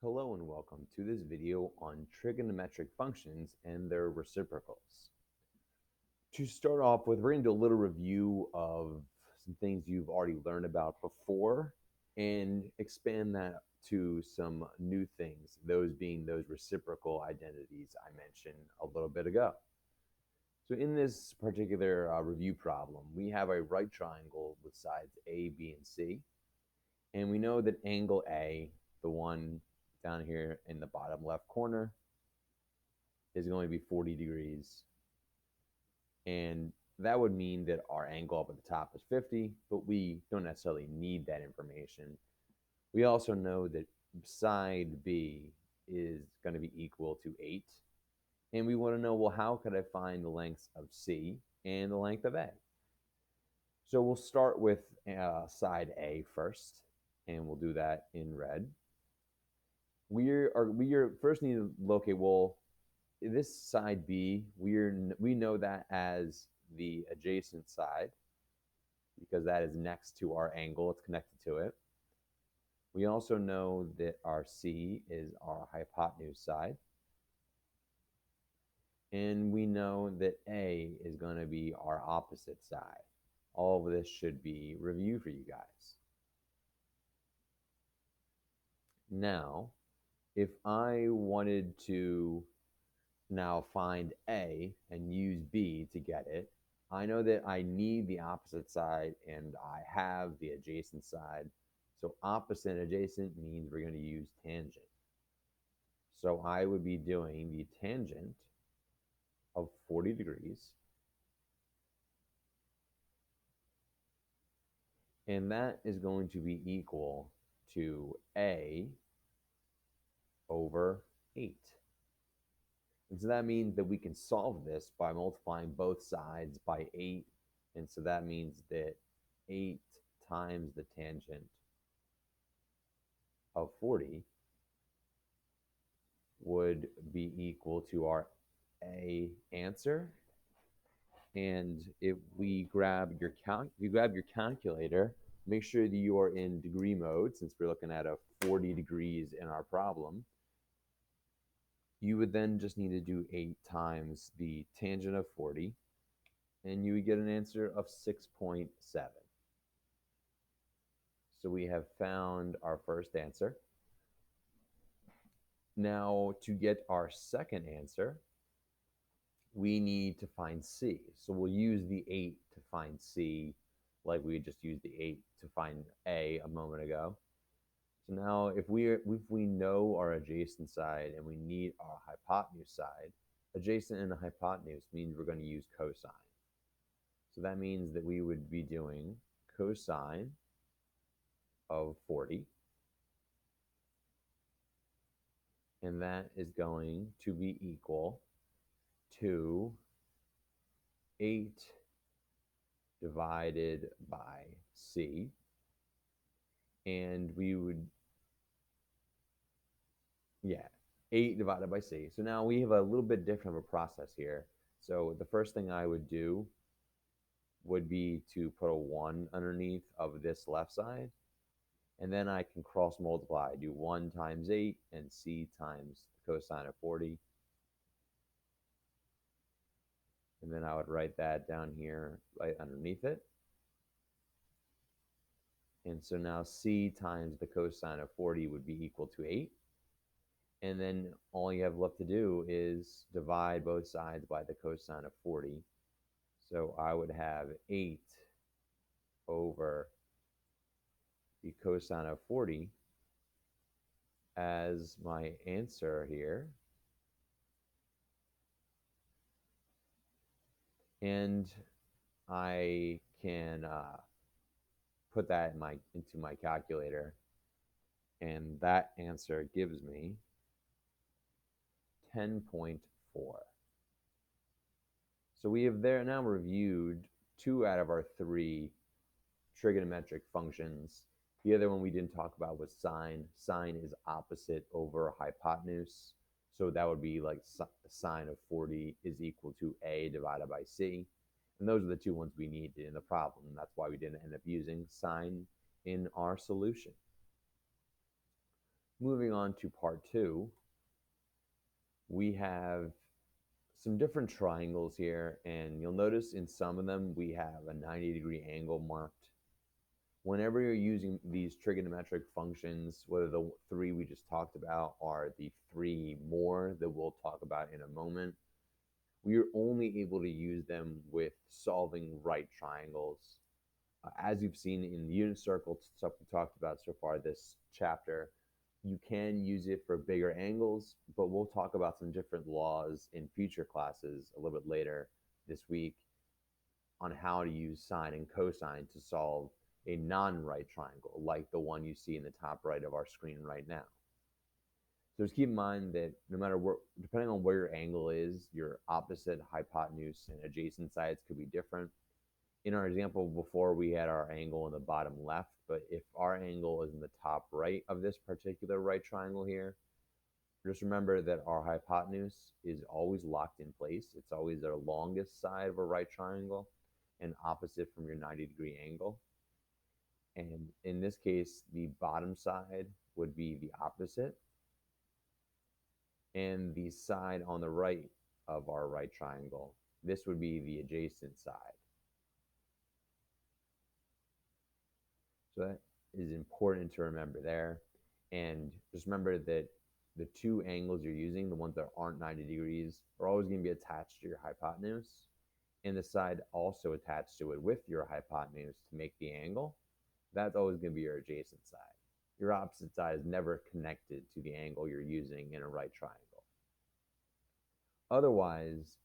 Hello and welcome to this video on trigonometric functions and their reciprocals. To start off with, we're going to do a little review of some things you've already learned about before and expand that to some new things, those being those reciprocal identities I mentioned a little bit ago. So in this particular review problem, we have a right triangle with sides A, B, and C. And we know that angle A, the one down here in the bottom left corner, is going to be 40 degrees. And that would mean that our angle up at the top is 50, but we don't necessarily need that information. We also know that side B is going to be equal to 8. And we want to know, well, how could I find the lengths of C and the length of A? So we'll start with side A first, and we'll do that in red. We first need to locate, well, this side B, we know that as the adjacent side because that is next to our angle. It's connected to it. We also know that our C is our hypotenuse side. And we know that A is going to be our opposite side. All of this should be review for you guys. Now, if I wanted to now find A and use B to get it, I know that I need the opposite side and I have the adjacent side. So opposite and adjacent means we're going to use tangent. So I would be doing the tangent of 40 degrees. And that is going to be equal to A over 8. And so that means that we can solve this by multiplying both sides by 8. And so that means that 8 times the tangent of 40 would be equal to our A answer. And if we grab your calculator, make sure that you are in degree mode since we're looking at a 40 degrees in our problem. You would then just need to do 8 times the tangent of 40, and you would get an answer of 6.7. So we have found our first answer. Now, to get our second answer, we need to find C. So we'll use the 8 to find C, like we just used the 8 to find A a moment ago. So now if we know our adjacent side and we need our hypotenuse side, adjacent and hypotenuse means we're going to use cosine. So that means that we would be doing cosine of 40. And that is going to be equal to 8 divided by C. And we would, 8 divided by C. So now we have a little bit different of a process here. So the first thing I would do would be to put a 1 underneath of this left side. And then I can cross multiply. Do 1 times 8 and C times the cosine of 40. And then I would write that down here right underneath it. And so now C times the cosine of 40 would be equal to 8. And then all you have left to do is divide both sides by the cosine of 40. So I would have 8 over the cosine of 40 as my answer here. And I can put that into my calculator, and that answer gives me 10.4. So we have there now reviewed 2 out of our 3 trigonometric functions. The other one we didn't talk about was sine. Sine is opposite over hypotenuse. So that would be like sine of 40 is equal to A divided by C. And those are the 2 ones we needed in the problem. That's why we didn't end up using sine in our solution. Moving on to part two, we have some different triangles here, and you'll notice in some of them we have a 90-degree angle marked. Whenever you're using these trigonometric functions, whether the three we just talked about are the three more that we'll talk about in a moment, we are only able to use them with solving right triangles. As you've seen in the unit circle stuff we talked about so far this chapter, you can use it for bigger angles, but we'll talk about some different laws in future classes a little bit later this week on how to use sine and cosine to solve a non-right triangle, like the one you see in the top right of our screen right now. So just keep in mind that no matter where, depending on where your angle is, your opposite, hypotenuse, and adjacent sides could be different. In our example before, we had our angle in the bottom left, but if our angle is in the top right of this particular right triangle here, just remember that our hypotenuse is always locked in place. It's always the longest side of a right triangle and opposite from your 90-degree angle. And in this case, the bottom side would be the opposite, and the side on the right of our right triangle, this would be the adjacent side. So that is important to remember there. And just remember that the two angles you're using, the ones that aren't 90 degrees, are always going to be attached to your hypotenuse, and the side also attached to it with your hypotenuse to make the angle. That's always going to be your adjacent side. Your opposite side is never connected to the angle you're using in a right triangle. Otherwise,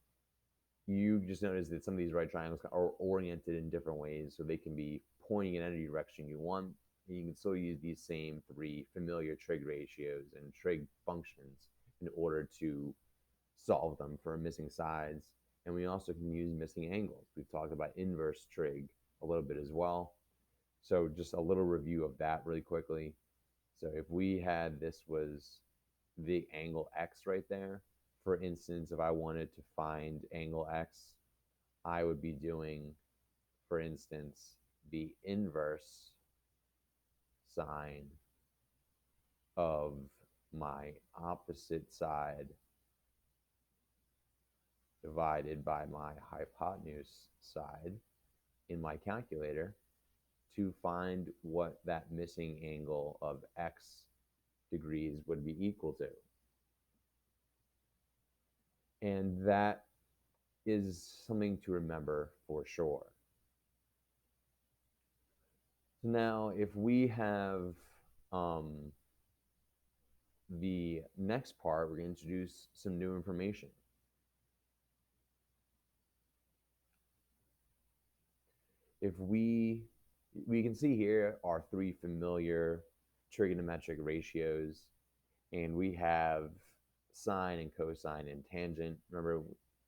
you just notice that some of these right triangles are oriented in different ways, so they can be pointing in any direction you want. And you can still use these same three familiar trig ratios and trig functions in order to solve them for missing sides. And we also can use missing angles. We've talked about inverse trig a little bit as well. So just a little review of that really quickly. So if we had this was the angle x right there, for instance, if I wanted to find angle x, I would be doing, for instance, the inverse sine of my opposite side divided by my hypotenuse side in my calculator to find what that missing angle of x degrees would be equal to. And that is something to remember for sure. So now, if we have the next part, we're going to introduce some new information. If we can see here our three familiar trigonometric ratios, and we have sine and cosine and tangent. Remember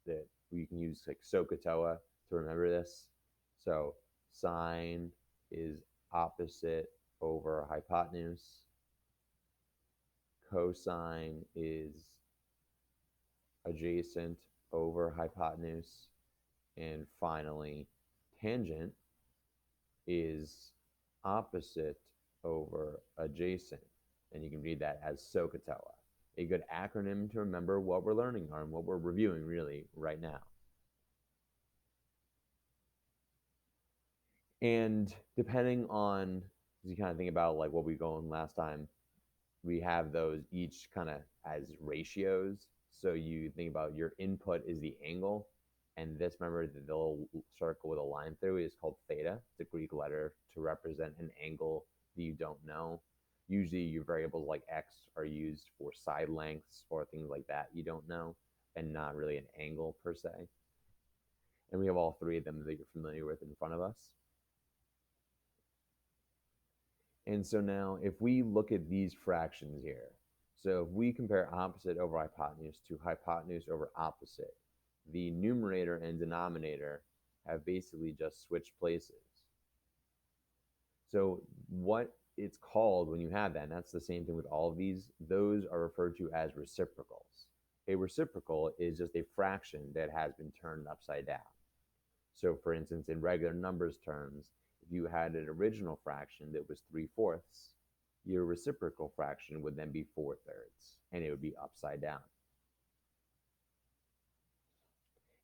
that we can use like SOHCAHTOA to remember this. So sine is opposite over hypotenuse. Cosine is adjacent over hypotenuse. And finally, tangent is opposite over adjacent. And you can read that as SOHCAHTOA. A good acronym to remember what we're learning and what we're reviewing really right now. And depending on, as you kind of think about like what we go on last time, we have those each kind of as ratios. So you think about your input is the angle, and this, remember, the little circle with a line through it is called theta. It's a Greek letter to represent an angle that you don't know. Usually your variables like x are used for side lengths or things like that you don't know, and not really an angle per se. And we have all three of them that you're familiar with in front of us. And so now if we look at these fractions here, so if we compare opposite over hypotenuse to hypotenuse over opposite, the numerator and denominator have basically just switched places. So what it's called when you have that, and that's the same thing with all of these, those are referred to as reciprocals. A reciprocal is just a fraction that has been turned upside down. So for instance, in regular numbers terms, if you had an original fraction that was 3/4, your reciprocal fraction would then be 4/3, and it would be upside down.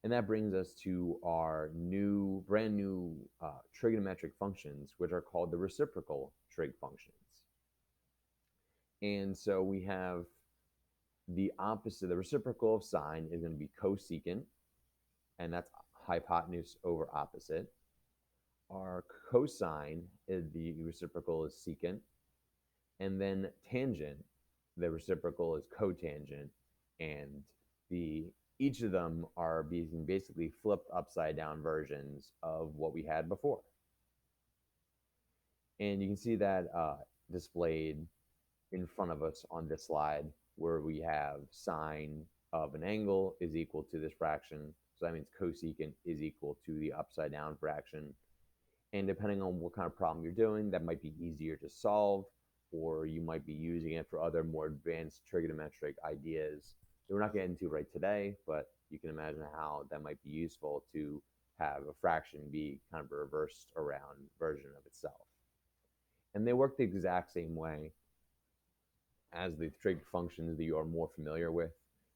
And that brings us to our brand new trigonometric functions, which are called the reciprocal trig functions. And so we have the opposite. The reciprocal of sine is going to be cosecant, and that's hypotenuse over opposite. Our cosine is the reciprocal is secant, and then tangent, the reciprocal is cotangent, and each of them are being basically flipped upside down versions of what we had before. And you can see that displayed in front of us on this slide, where we have sine of an angle is equal to this fraction. So that means cosecant is equal to the upside down fraction. And depending on what kind of problem you're doing, that might be easier to solve, or you might be using it for other more advanced trigonometric ideas that we're not getting into right today, but you can imagine how that might be useful to have a fraction be kind of a reversed around version of itself. And they work the exact same way as the trig functions that you are more familiar with.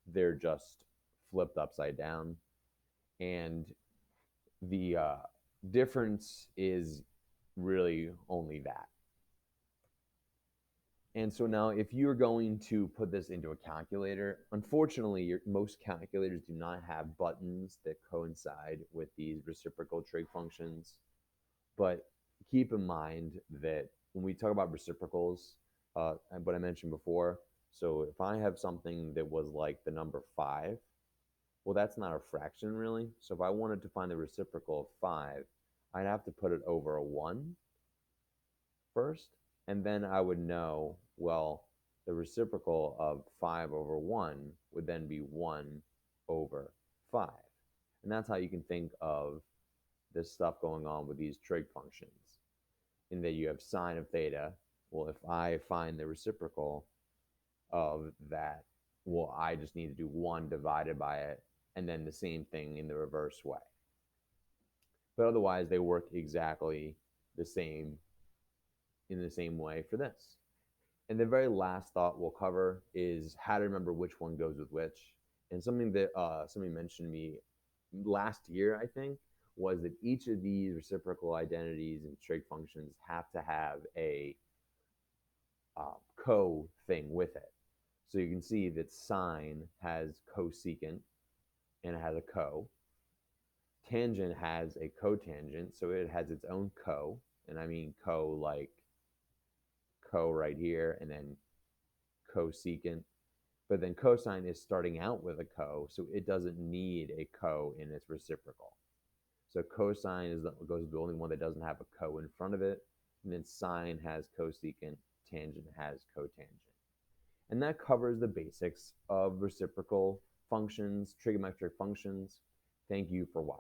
They're just flipped upside down. And the difference is really only that. And so now if you're going to put this into a calculator, unfortunately, most calculators do not have buttons that coincide with these reciprocal trig functions. But keep in mind that when we talk about reciprocals, what I mentioned before, so if I have something that was like the number 5, well, that's not a fraction really. So if I wanted to find the reciprocal of 5, I'd have to put it over a 1 first, and then I would know, well, the reciprocal of 5 over 1 would then be 1 over 5. And that's how you can think of this stuff going on with these trig functions, in that you have sine of theta. Well, if I find the reciprocal of that, well, I just need to do 1 divided by it, and then the same thing in the reverse way. But otherwise, they work exactly the same in the same way for this. And the very last thought we'll cover is how to remember which one goes with which. And something that somebody mentioned to me last year, I think, was that each of these reciprocal identities and trig functions have to have a co thing with it. So you can see that sine has cosecant and it has a co. Tangent has a cotangent, so it has its own co. And I mean co like co right here, and then cosecant. But then cosine is starting out with a co, so it doesn't need a co in its reciprocal. So cosine goes the only one that doesn't have a co in front of it, and then sine has cosecant, tangent has cotangent. And that covers the basics of reciprocal functions, trigonometric functions. Thank you for watching.